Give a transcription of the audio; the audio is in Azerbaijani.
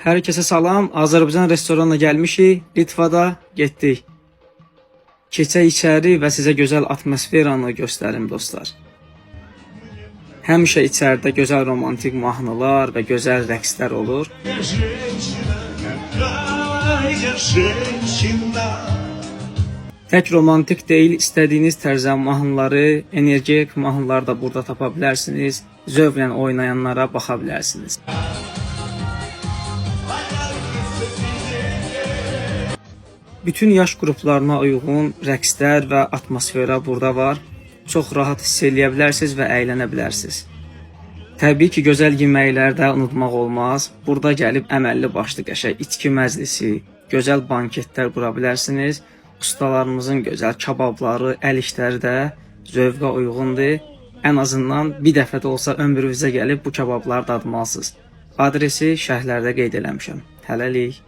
Hər kəsə salam. Azərbaycan restoranına gəlmişik. Litvada getdik. Keçək içəri və sizə gözəl atmosferanı göstərim dostlar. Həmişə içəridə gözəl romantik mahnılar və gözəl rəqslər olur. Tək romantik deyil, istədiyiniz tərzdə mahnıları, enerjik mahnıları da burada tapa bilərsiniz. Zövqlə oynayanlara baxa bilərsiniz. Bütün yaş qruplarına uyğun rəqslər və atmosfera burada var. Çox rahat hiss eləyə bilərsiniz və əylənə bilərsiniz. Təbii ki, gözəl yeməkləri də unutmaq olmaz. Burada gəlib əməlli başlı qəşəng içki məclisi, gözəl banketlər qura bilərsiniz. Ustalarımızın gözəl kababları, əl işləri də zövqə uyğundur. Ən azından bir dəfə də olsa ömrünüzə gəlib bu kababları dadmalısınız. Adresi şərhlərdə qeyd eləmişəm. Hələlik.